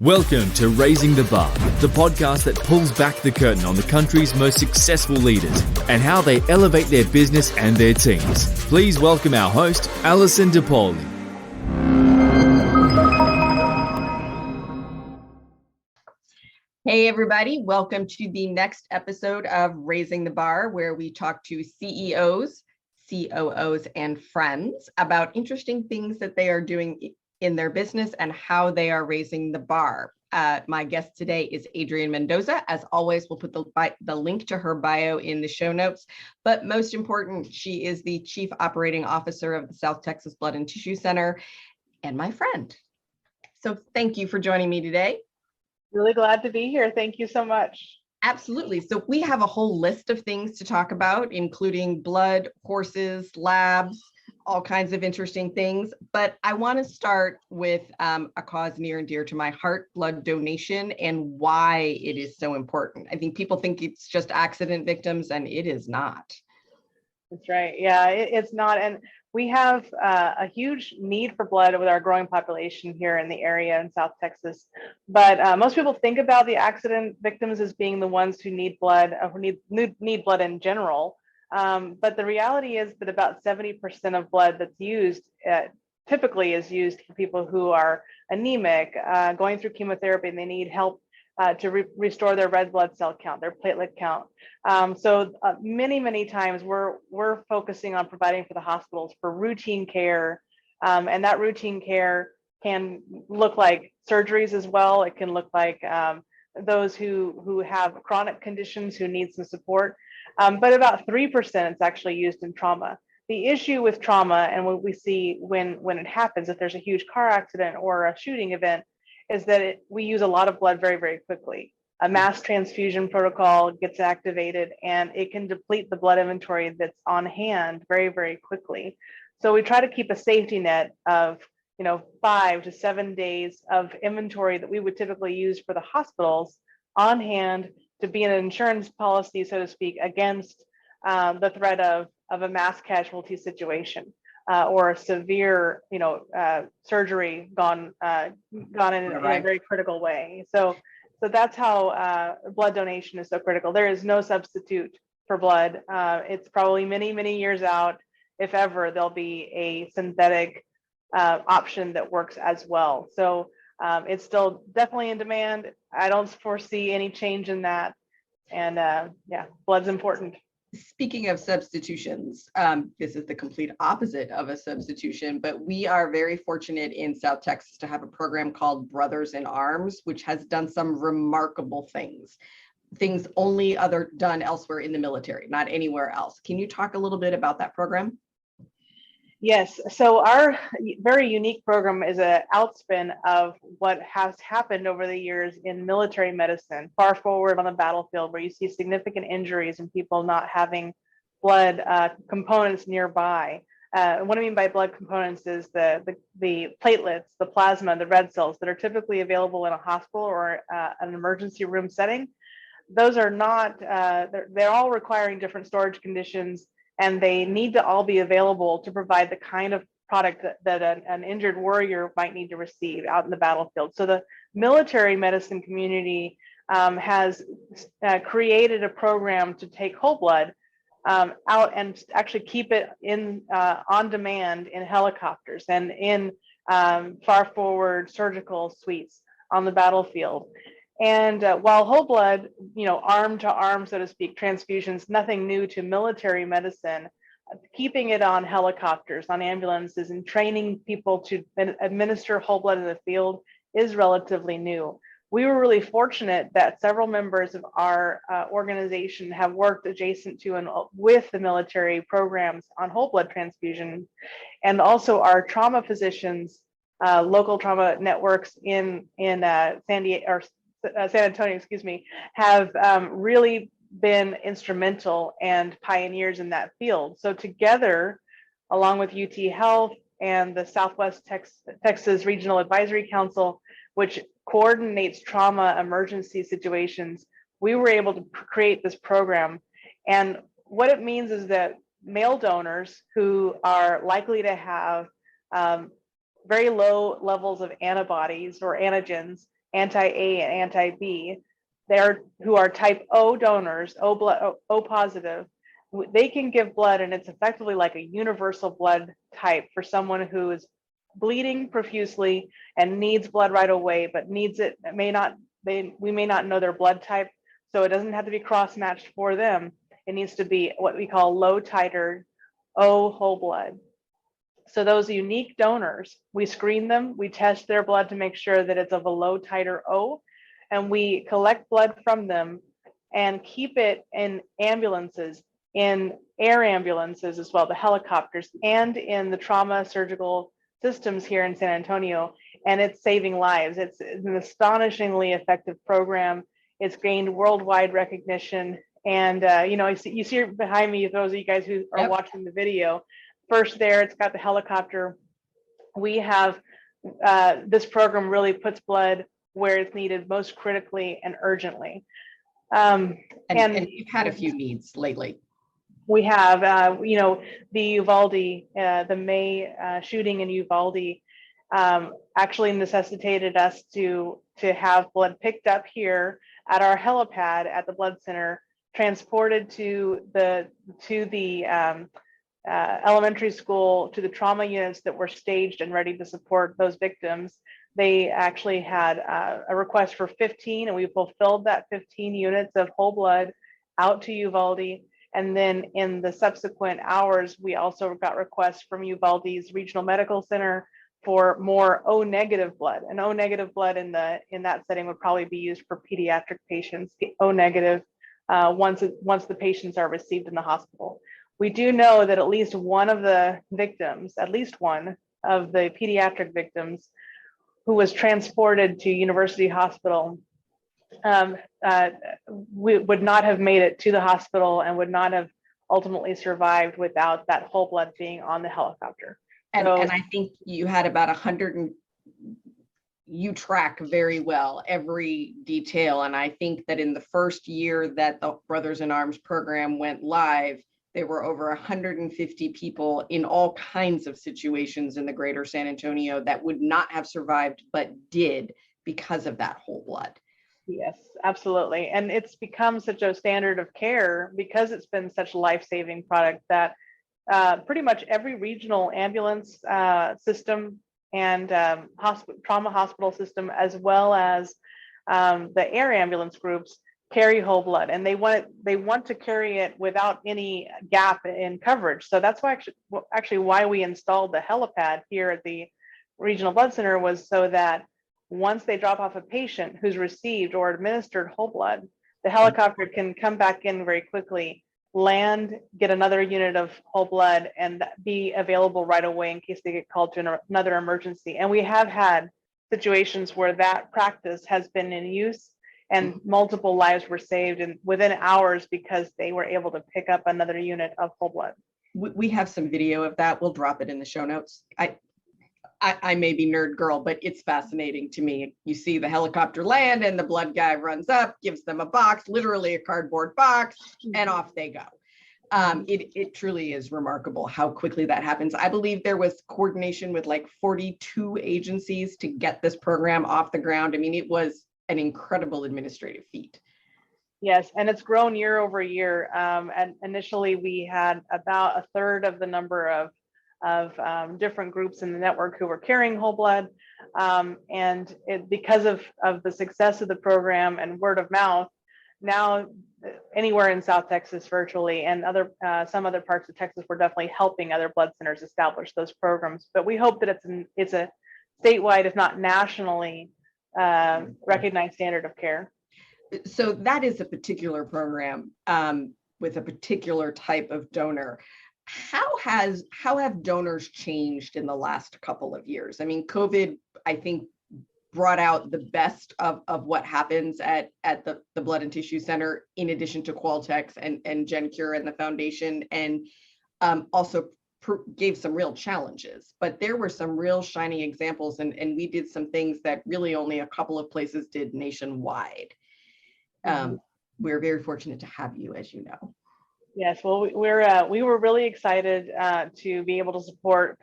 Welcome to Raising the Bar, the podcast that pulls back the curtain on the country's most successful leaders and how they elevate their business and their teams. Please welcome our host, Alison DePauli. Hey everybody, welcome to the next episode of Raising the Bar, where we talk to CEOs, COOs, and friends about interesting things that they are doing in their business and how they are raising the bar. My guest today is Adrienne Mendoza. As always, we'll put the link to her bio in the show notes. But most important, she is the Chief Operating Officer of the South Texas Blood and Tissue Center and my friend. So thank you for joining me today. Really glad to be here. Thank you so much. Absolutely. So we have a whole list of things to talk about, including blood, horses, labs, all kinds of interesting things. But I want to start with a cause near and dear to my heart, blood donation, and why it is so important. I think people think it's just accident victims, and it is not. That's right. Yeah, it's not. And we have a huge need for blood with our growing population here in the area in South Texas. But most people think about the accident victims as being the ones who need blood, or need blood in general. But the reality is that about 70% of blood that's used typically is used for people who are anemic, going through chemotherapy, and they need help to restore their red blood cell count, their platelet count. So many times we're focusing on providing for the hospitals for routine care, and that routine care can look like surgeries as well. It can look like those who have chronic conditions who need some support. But about 3% is actually used in trauma. The issue with trauma, and what we see when it happens, if there's a huge car accident or a shooting event, is that we use a lot of blood very, very quickly. A mass transfusion protocol gets activated, and it can deplete the blood inventory that's on hand very, very quickly. So we try to keep a safety net of 5 to 7 days of inventory that we would typically use for the hospitals on hand to be an insurance policy, so to speak, against the threat of a mass casualty situation or a severe, surgery gone in a very critical way. So that's how blood donation is so critical. There is no substitute for blood. It's probably many years out, if ever, there'll be a synthetic option that works as well. So it's still definitely in demand. I don't foresee any change in that. And blood's important. Speaking of substitutions, this is the complete opposite of a substitution, but we are very fortunate in South Texas to have a program called Brothers in Arms, which has done some remarkable things only done elsewhere in the military, not anywhere else. Can you talk a little bit about that program? Yes, so our very unique program is an outspin of what has happened over the years in military medicine, far forward on the battlefield, where you see significant injuries and people not having blood components nearby. What I mean by blood components is the platelets, the plasma, the red cells that are typically available in a hospital or an emergency room setting. Those are not, they're all requiring different storage conditions, and they need to all be available to provide the kind of product that an injured warrior might need to receive out in the battlefield. So the military medicine community has created a program to take whole blood out and actually keep it in on demand in helicopters and in far forward surgical suites on the battlefield. And while whole blood, arm to arm, so to speak, transfusions, nothing new to military medicine, keeping it on helicopters, on ambulances, and training people to administer whole blood in the field is relatively new. We were really fortunate that several members of our organization have worked adjacent to and with the military programs on whole blood transfusion, and also our trauma physicians, local trauma networks in San Antonio, have really been instrumental and pioneers in that field. So together, along with UT Health and the Southwest Texas Regional Advisory Council, which coordinates trauma emergency situations, we were able to create this program. And what it means is that male donors who are likely to have very low levels of antibodies or antigens anti-A and anti-B, who are type O donors, O positive, they can give blood, and it's effectively like a universal blood type for someone who is bleeding profusely and needs blood right away, but needs it, we may not know their blood type, so it doesn't have to be cross-matched for them. It needs to be what we call low titer O whole blood. So those unique donors, we screen them, we test their blood to make sure that it's of a low titer O, and we collect blood from them and keep it in ambulances, in air ambulances as well, the helicopters, and in the trauma surgical systems here in San Antonio, and it's saving lives. It's an astonishingly effective program. It's gained worldwide recognition. And you see behind me, those of you guys who are watching the video, first there, it's got the helicopter. We have, this program really puts blood where it's needed most critically and urgently. And you've had a few needs lately. We have, the Uvalde, the May shooting in Uvalde actually necessitated us to have blood picked up here at our helipad at the blood center, transported to the elementary school, to the trauma units that were staged and ready to support those victims. They actually had a request for 15, and we fulfilled that 15 units of whole blood out to Uvalde. And then in the subsequent hours, we also got requests from Uvalde's Regional Medical Center for more O negative blood. And O negative blood in that setting would probably be used for pediatric patients, O negative, once the patients are received in the hospital. We do know that at least one of the victims, at least one of the pediatric victims who was transported to University Hospital would not have made it to the hospital and would not have ultimately survived without that whole blood being on the helicopter. And I think you had about 100, and you track very well every detail. And I think that in the first year that the Brothers in Arms program went live, there were over 150 people in all kinds of situations in the greater San Antonio that would not have survived, but did because of that whole blood. Yes, absolutely. And it's become such a standard of care because it's been such a life-saving product that pretty much every regional ambulance system and trauma hospital system, as well as the air ambulance groups, carry whole blood, and they want to carry it without any gap in coverage. So that's why actually why we installed the helipad here at the Regional Blood Center, was so that once they drop off a patient who's received or administered whole blood, the helicopter can come back in very quickly, land, get another unit of whole blood, and be available right away in case they get called to another emergency. And we have had situations where that practice has been in use and multiple lives were saved within hours because they were able to pick up another unit of whole blood. We have some video of that. We'll drop it in the show notes. I may be nerd girl, but it's fascinating to me. You see the helicopter land and the blood guy runs up, gives them a box, literally a cardboard box, and off they go. It truly is remarkable how quickly that happens. I believe there was coordination with like 42 agencies to get this program off the ground. I mean, it was an incredible administrative feat. Yes, and it's grown year over year. And initially we had about a third of the number of different groups in the network who were carrying whole blood. And because of the success of the program and word of mouth, now anywhere in South Texas virtually, and some other parts of Texas, we're definitely helping other blood centers establish those programs. But we hope that it's a statewide, if not nationally, recognized standard of care. So that is a particular program with a particular type of donor. How have donors changed in the last couple of years? I mean, COVID, I think, brought out the best of what happens at the Blood and Tissue Center, in addition to Qualtex and GenCure and the foundation, and also gave some real challenges. But there were some real shining examples, and we did some things that really only a couple of places did nationwide. We're very fortunate to have you, as you know. Yes, well, we were really excited to be able to support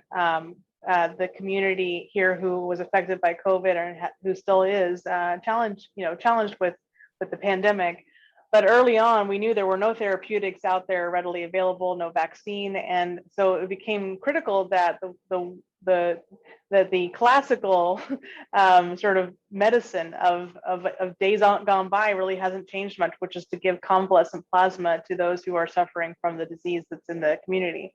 the community here who was affected by COVID and who still is challenged with the pandemic. But early on, we knew there were no therapeutics out there readily available, no vaccine, and so it became critical that the classical sort of medicine of days gone by really hasn't changed much, which is to give convalescent plasma to those who are suffering from the disease that's in the community.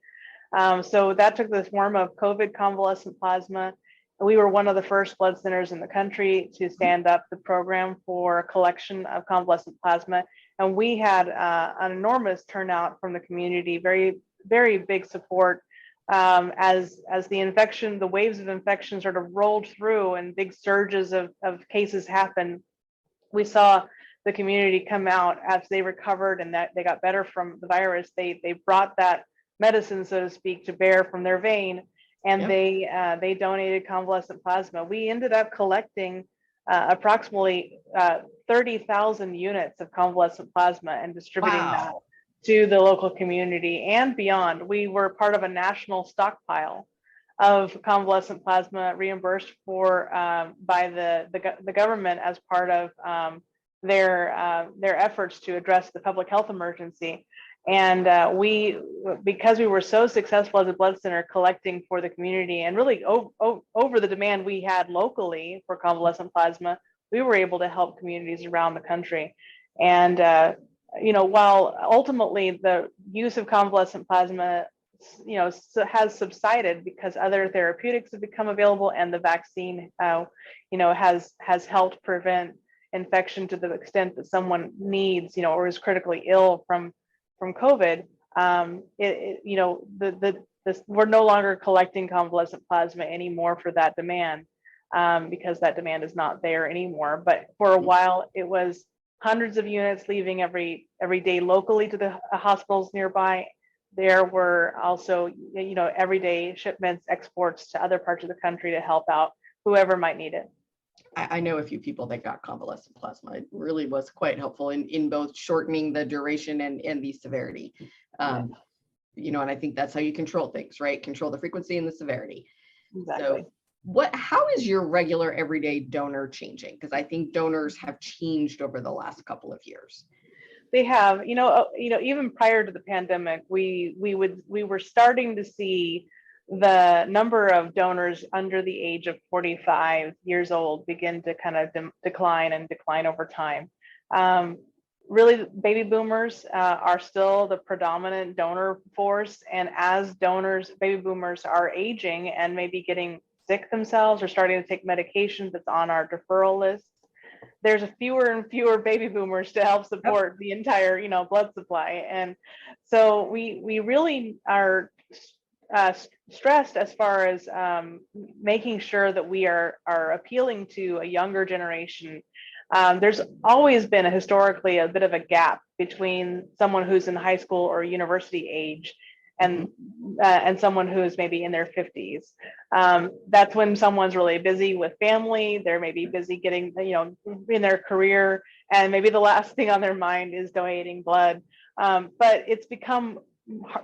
So that took the form of COVID convalescent plasma. We were one of the first blood centers in the country to stand up the program for collection of convalescent plasma. And we had an enormous turnout from the community, very, very big support as the waves of infection sort of rolled through and big surges of cases happened. We saw the community come out as they recovered and that they got better from the virus. They brought that medicine, so to speak, to bear from their vein, and they donated convalescent plasma. We ended up collecting approximately 30,000 units of convalescent plasma and distributing that to the local community and beyond. We were part of a national stockpile of convalescent plasma reimbursed for by the government as part of their efforts to address the public health emergency. And because we were so successful as a blood center collecting for the community and really over the demand we had locally for convalescent plasma, we were able to help communities around the country. And while ultimately the use of convalescent plasma has subsided because other therapeutics have become available and the vaccine has helped prevent infection to the extent that someone needs or is critically ill from COVID, we're no longer collecting convalescent plasma anymore for that demand because that demand is not there anymore. But for a while, it was hundreds of units leaving every day locally to the hospitals nearby. There were also, everyday shipments, exports to other parts of the country to help out whoever might need it. I know a few people that got convalescent plasma. It really was quite helpful in both shortening the duration and the severity. And I think that's how you control things, right? Control the frequency and the severity. Exactly. So how is your regular everyday donor changing? Because I think donors have changed over the last couple of years. They have, even prior to the pandemic, we were starting to see the number of donors under the age of 45 years old begin to kind of decline over time. Really, baby boomers are still the predominant donor force. And as baby boomers are aging and maybe getting sick themselves or starting to take medications that's on our deferral list, there's fewer and fewer baby boomers to help support the entire, blood supply. And so we really are stressed as far as making sure that we are appealing to a younger generation. There's always been historically a bit of a gap between someone who's in high school or university age and someone who is maybe in their 50s. That's when someone's really busy with family. They're maybe busy getting, in their career, and maybe the last thing on their mind is donating blood. But it's become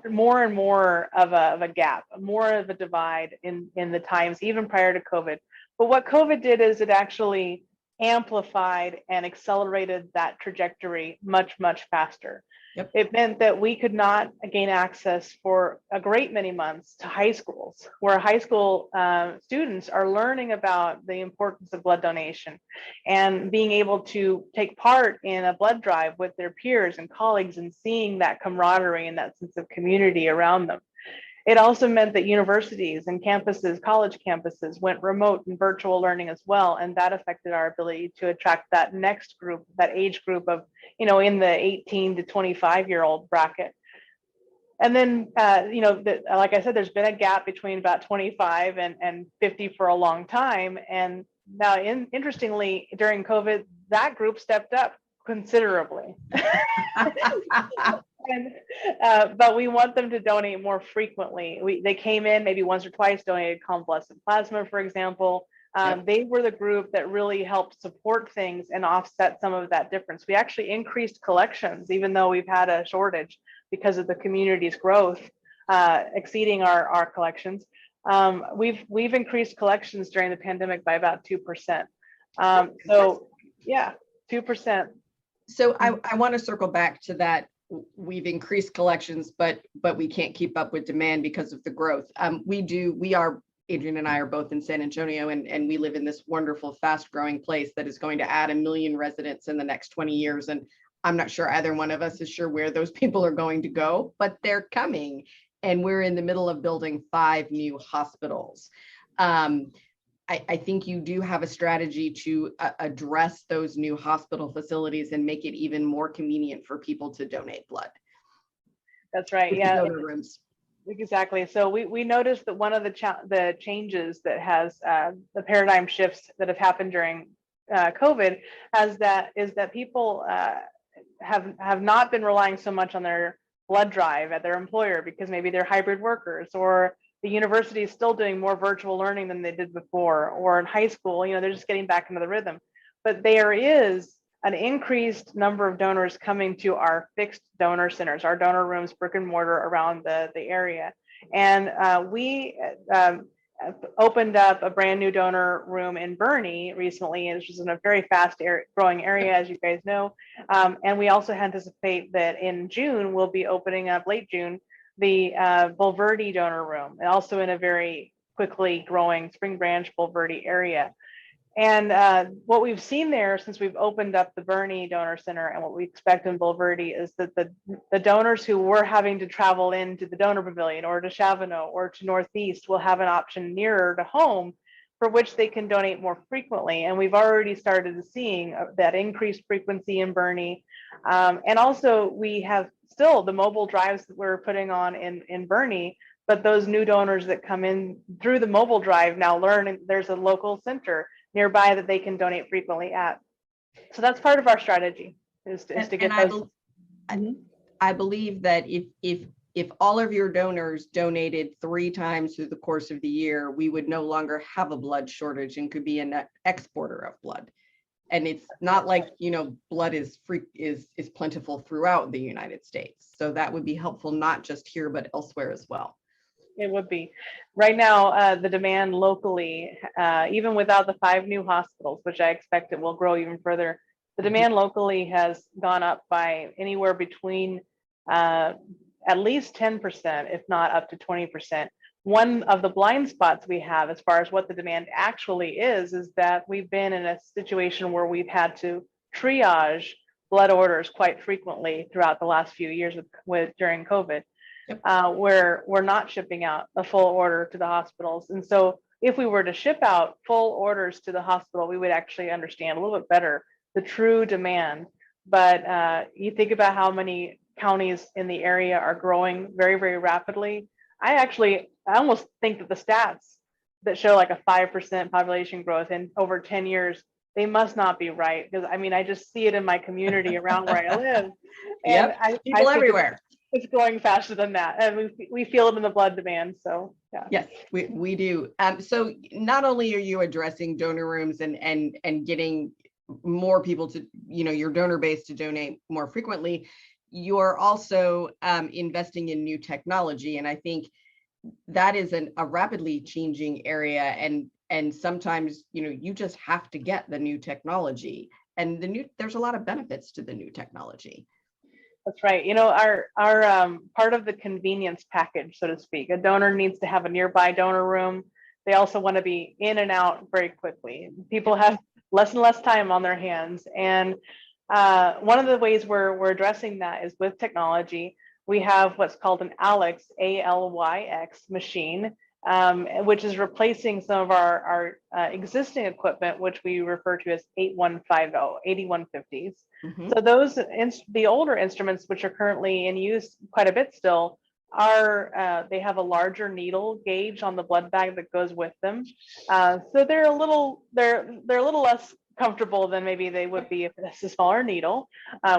more and more of a gap, more of a divide in the times, even prior to COVID. But what COVID did is it actually amplified and accelerated that trajectory much, much faster. Yep. It meant that we could not gain access for a great many months to high schools, where high school students are learning about the importance of blood donation and being able to take part in a blood drive with their peers and colleagues and seeing that camaraderie and that sense of community around them. It also meant that universities and campuses, college campuses, went remote and virtual learning as well, and that affected our ability to attract that next group, that age group of, in the 18 to 25-year-old bracket. And then, like I said, there's been a gap between about 25 and 50 for a long time. And now, interestingly, during COVID, that group stepped up considerably. But we want them to donate more frequently. They came in maybe once or twice, donated convalescent plasma, for example. They were the group that really helped support things and offset some of that difference. We actually increased collections, even though we've had a shortage because of the community's growth exceeding our collections. We've increased collections during the pandemic by about 2%. So Yeah, 2%. So I want to circle back to that. We've increased collections, but we can't keep up with demand because of the growth. Adrienne and I are both in San Antonio, and we live in this wonderful, fast growing place that is going to add 1 million residents in the next 20 years. And I'm not sure either one of us is sure where those people are going to go, but they're coming. And we're in the middle of building 5 new hospitals. I think you do have a strategy to address those new hospital facilities and make it even more convenient for people to donate blood. That's right. With Yeah. Donor rooms. Exactly. So we noticed that one of the changes that has the paradigm shifts that have happened during COVID is that people have not been relying so much on their blood drive at their employer because maybe they're hybrid workers, or the university is still doing more virtual learning than they did before, or in high school, they're just getting back into the rhythm. But there is an increased number of donors coming to our fixed donor centers, our donor rooms, brick and mortar around the area. And we opened up a brand new donor room in Bernie recently, which is in a very fast growing area, as you guys know. And we also anticipate that in June, we'll be opening up, late June, the Bulverde donor room, and also in a very quickly growing Spring Branch, Bulverde area. And what we've seen there since we've opened up the Bernie Donor Center, and what we expect in Bulverde, is that the donors who were having to travel into the donor pavilion or to Chavano or to Northeast will have an option nearer to home for which they can donate more frequently. And we've already started seeing that increased frequency in Bernie. And also we have still the mobile drives that we're putting on in Bernie, but those new donors that come in through the mobile drive now learn there's a local center nearby that they can donate frequently at. So that's part of our strategy is to get those. I believe that if all of your donors donated 3 times through the course of the year, we would no longer have a blood shortage and could be an exporter of blood. And it's not like, blood is plentiful throughout the United States. So that would be helpful, not just here, but elsewhere as well. It would be. Right now, the demand locally, even without the 5 new hospitals, which I expect it will grow even further, the demand locally has gone up by anywhere between at least 10%, if not up to 20%. One of the blind spots we have as far as what the demand actually is that we've been in a situation where we've had to triage blood orders quite frequently throughout the last few years during COVID. Where we're not shipping out a full order to the hospitals. And so if we were to ship out full orders to the hospital, we would actually understand a little bit better the true demand. But you think about how many counties in the area are growing very, very rapidly. I almost think that the stats that show like a 5% population growth in over 10 years, they must not be right. Because I just see it in my community around where I live. And people everywhere. It's growing faster than that, and we feel it in the blood demand. So yeah. Yes, we do. So not only are you addressing donor rooms and getting more people to your donor base to donate more frequently, you're also investing in new technology, and I think that is a rapidly changing area. And sometimes you just have to get the new technology, and there's a lot of benefits to the new technology. That's right. Our part of the convenience package, so to speak, a donor needs to have a nearby donor room. They also want to be in and out very quickly. People have less and less time on their hands. And one of the ways we're addressing that is with technology. We have what's called an Alyx, ALYX machine, which is replacing some of our existing equipment, which we refer to as 8150s. So those, the older instruments, which are currently in use quite a bit still, they have a larger needle gauge on the blood bag that goes with them. So they're a little less comfortable than maybe they would be if it's a smaller needle.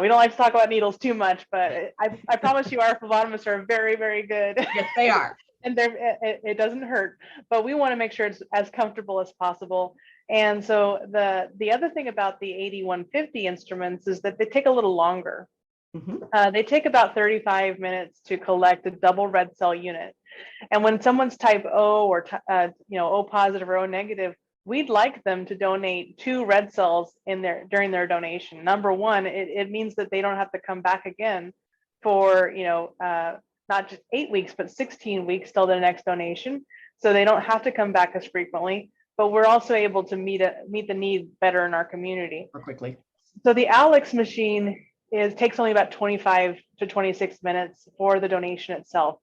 We don't like to talk about needles too much, but I promise you our phlebotomists are very, very good. Yes, they are. And it doesn't hurt, but we want to make sure it's as comfortable as possible. And so the other thing about the 8150 instruments is that they take a little longer. They take about 35 minutes to collect a double red cell unit. And when someone's type O or O positive or O negative, we'd like them to donate 2 red cells during their donation. Number one, it means that they don't have to come back again for not just 8 weeks, but 16 weeks till their next donation. So they don't have to come back as frequently, but we're also able to meet the need better in our community. More quickly. So the Altiqe machine takes only about 25 to 26 minutes for the donation itself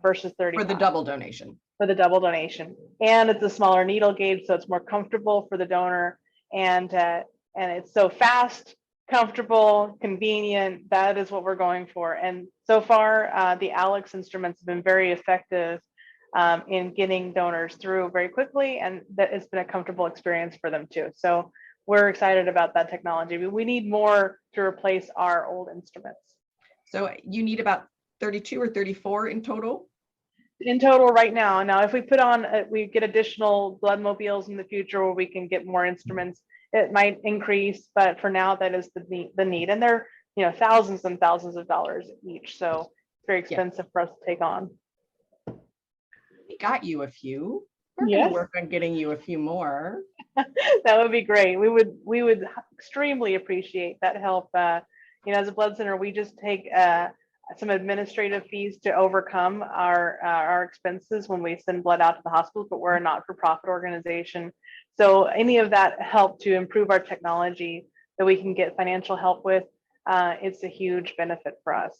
versus 30 for the double donation. For the double donation. And it's a smaller needle gauge, so it's more comfortable for the donor. And it's so fast, comfortable, convenient. That is what we're going for. And so far, the Altiqe instruments have been very effective in getting donors through very quickly, and that it's been a comfortable experience for them too. So we're excited about that technology. We need more to replace our old instruments. So you need about 32 or 34 in total? In total right now. Now, if we put on, we get additional blood mobiles in the future where we can get more instruments, it might increase, but for now, that is the need. And they're, thousands and thousands of dollars each. So it's very expensive for us to take on. We got you a few. We're going to work on getting you a few more. That would be great. We would extremely appreciate that help. As a blood center, we just take some administrative fees to overcome our expenses when we send blood out to the hospitals, but we're a not-for-profit organization. So any of that help to improve our technology that we can get financial help with, it's a huge benefit for us.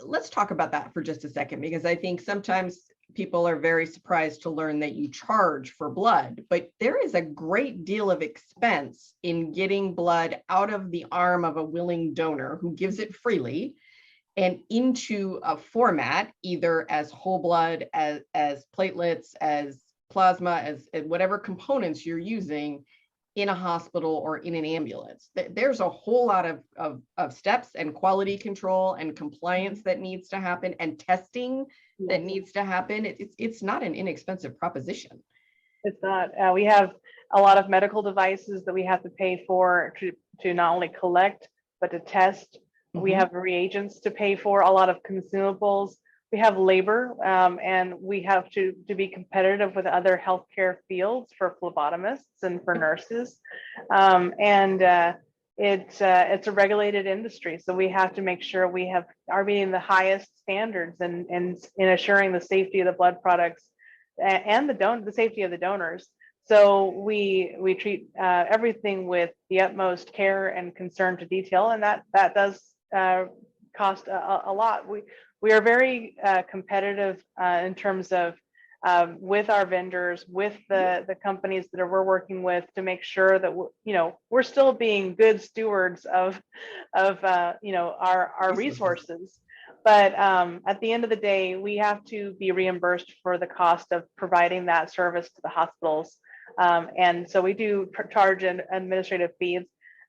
Let's talk about that for just a second, because I think sometimes people are very surprised to learn that you charge for blood, but there is a great deal of expense in getting blood out of the arm of a willing donor who gives it freely and into a format, either as whole blood, as platelets, as plasma, as whatever components you're using in a hospital or in an ambulance. There's a whole lot of steps and quality control and compliance that needs to happen, and testing that needs to happen. It's not an inexpensive proposition. It's not. We have a lot of medical devices that we have to pay for to not only collect, but to test. We have reagents to pay for, a lot of consumables. We have labor, and we have to be competitive with other healthcare fields for phlebotomists and for nurses. It's a regulated industry, so we have to make sure we are meeting the highest standards in assuring the safety of the blood products and the safety of the donors. So we treat everything with the utmost care and concern to detail, and that does cost a lot. We are very competitive in terms of with our vendors, with the companies that we're working with, to make sure that we're still being good stewards of our resources. But at the end of the day, we have to be reimbursed for the cost of providing that service to the hospitals, and so we do charge an administrative fees.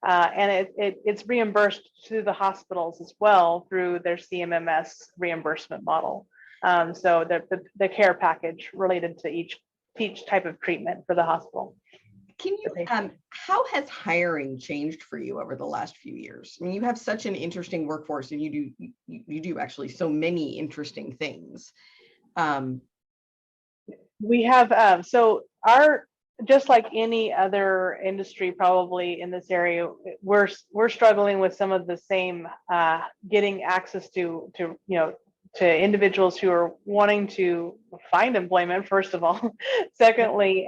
And it's reimbursed to the hospitals as well through their CMMS reimbursement model. So the care package related to each type of treatment for the hospital. Can you, how has hiring changed for you over the last few years? I mean, you have such an interesting workforce, and you do actually so many interesting things. We have, just like any other industry probably in this area, we're struggling with some of the same getting access to individuals who are wanting to find employment, first of all. Secondly,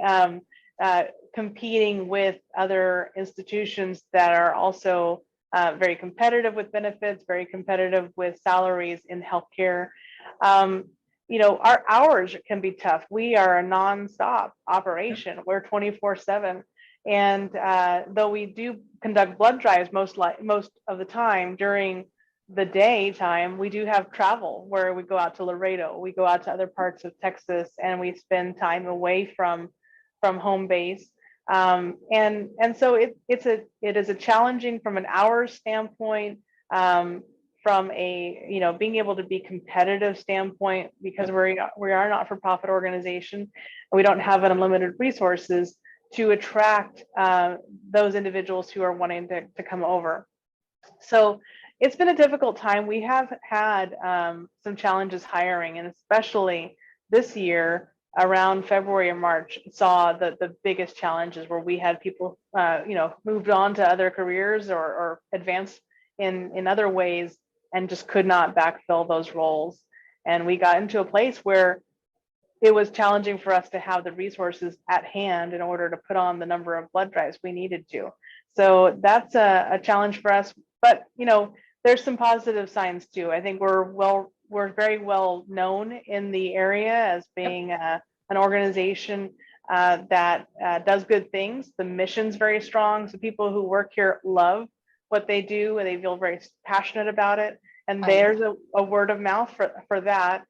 competing with other institutions that are also very competitive with benefits, very competitive with salaries in healthcare. Our hours can be tough. We are a nonstop operation. We're 24/7. And though we do conduct blood drives most of the time during the daytime, we do have travel where we go out to Laredo, we go out to other parts of Texas, and we spend time away from home base. And so it is a challenging from an hours standpoint, from a being able to be competitive standpoint, because we are not for profit organization, and we don't have unlimited resources to attract those individuals who are wanting to come over. So It's been a difficult time. We have had some challenges hiring, and especially this year around February and March saw the biggest challenges where we had people, moved on to other careers or advanced in other ways and just could not backfill those roles. And we got into a place where it was challenging for us to have the resources at hand in order to put on the number of blood drives we needed to. So that's a challenge for us. But there's some positive signs too. I think we're very well known in the area as being an organization that does good things. The mission's very strong. So people who work here love what they do and they feel very passionate about it. And there's a word of mouth for that.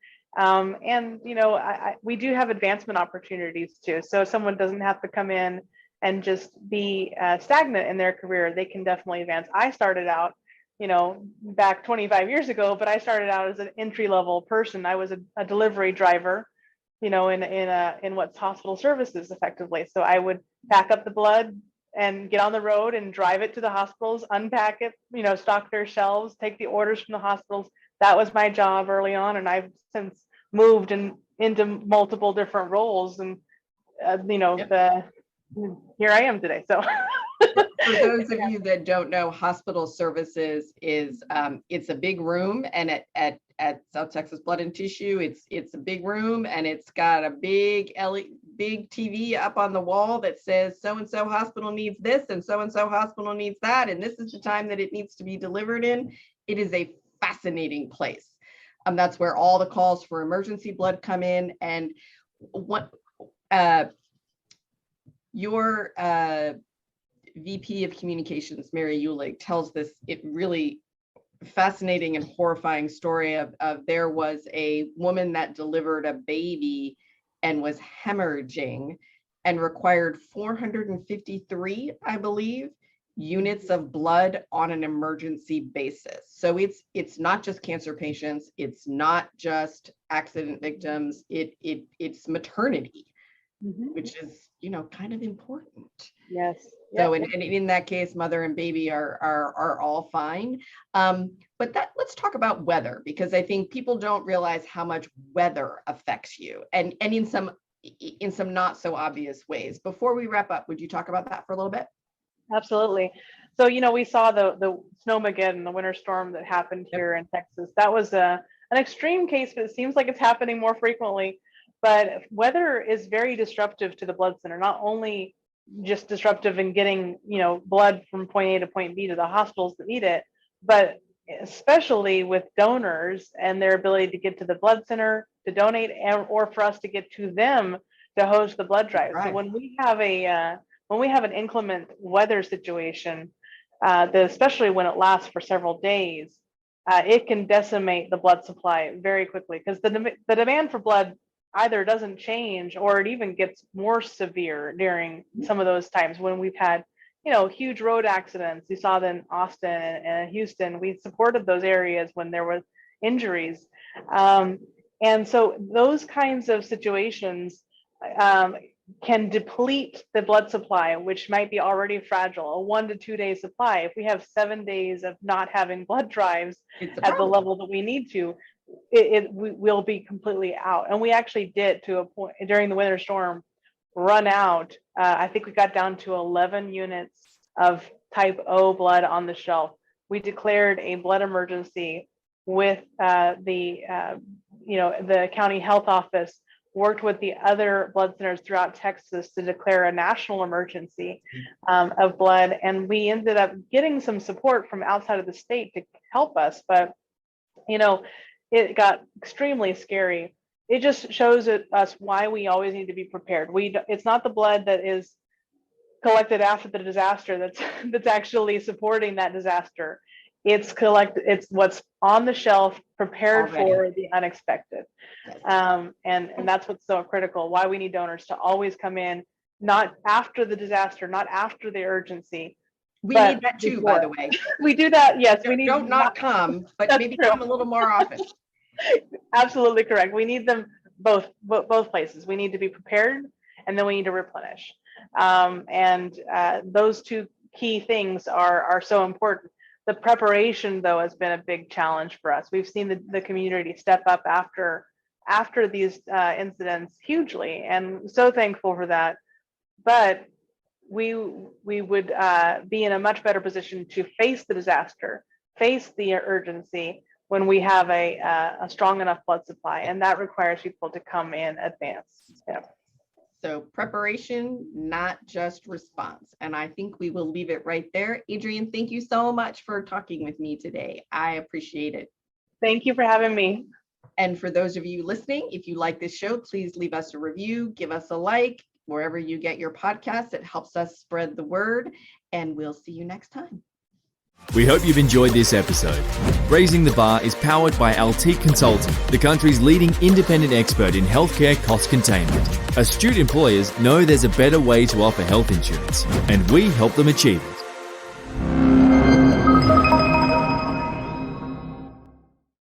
We do have advancement opportunities too. So someone doesn't have to come in and just be stagnant in their career. They can definitely advance. I started out, back 25 years ago, but I started out as an entry-level person. I was a delivery driver, in what's hospital services effectively. So I would pack up the blood and get on the road and drive it to the hospitals, unpack it, stock their shelves, take the orders from the hospitals. That was my job early on, and I've since moved into multiple different roles, and here I am today. So for those of you that don't know, hospital services is it's a big room, and at South Texas Blood and Tissue, it's a big room, and it's got a big TV up on the wall that says so and so hospital needs this and so hospital needs that, and this is the time that it needs to be delivered in. It is a fascinating place. That's where all the calls for emergency blood come in. And what your VP of Communications, Mary Eulig, tells this really fascinating and horrifying story of there was a woman that delivered a baby and was hemorrhaging and required 453, I believe, units of blood on an emergency basis. So it's not just cancer patients, it's not just accident victims, it's maternity, which is kind of important. Yes. So and in that case, mother and baby are all fine. But let's talk about weather, because I think people don't realize how much weather affects you, and in some not so obvious ways. Before we wrap up, would you talk about that for a little bit? Absolutely. So, we saw the snowmageddon, the winter storm that happened here in Texas. That was an extreme case, but it seems like it's happening more frequently. But weather is very disruptive to the blood center, not only just disruptive in getting, blood from point A to point B to the hospitals that need it, but especially with donors and their ability to get to the blood center to donate, or for us to get to them to host the blood drive. Right. So when we have an inclement weather situation, especially when it lasts for several days, it can decimate the blood supply very quickly, because the demand for blood either doesn't change or it even gets more severe during some of those times when we've had, huge road accidents. You saw that in Austin and Houston. We supported those areas when there was injuries. And so those kinds of situations can deplete the blood supply, which might be already fragile, a 1 to 2 day supply. If we have 7 days of not having blood drives at the level that we need to, we will be completely out. And we actually did, to a point during the winter storm, run out. I think we got down to 11 units of type O blood on the shelf. We declared a blood emergency with the county health office, worked with the other blood centers throughout Texas to declare a national emergency of blood. And we ended up getting some support from outside of the state to help us. But, it got extremely scary. It just shows us why we always need to be prepared. It's not the blood that is collected after the disaster that's actually supporting that disaster. It's what's on the shelf, prepared already for the unexpected. Yes. And that's what's so critical, why we need donors to always come in, not after the disaster, not after the urgency. We need that too, by the way. We do that, yes. We need don't not come, but maybe true. Come a little more often. Absolutely correct. We need them both places. We need to be prepared, and then we need to replenish. Those two key things are so important. The preparation, though, has been a big challenge for us. We've seen the community step up after these incidents hugely, and so thankful for that. But we would be in a much better position to face the disaster, face the urgency when we have a strong enough blood supply, and that requires people to come in advance. Yeah. So preparation, not just response. And I think we will leave it right there. Adrienne, thank you so much for talking with me today. I appreciate it. Thank you for having me. And for those of you listening, if you like this show, please leave us a review, give us a like, wherever you get your podcasts. It helps us spread the word, and we'll see you next time. We hope you've enjoyed this episode. Raising the Bar is powered by Altiqe Consulting, the country's leading independent expert in healthcare cost containment. Astute employers know there's a better way to offer health insurance, and we help them achieve it.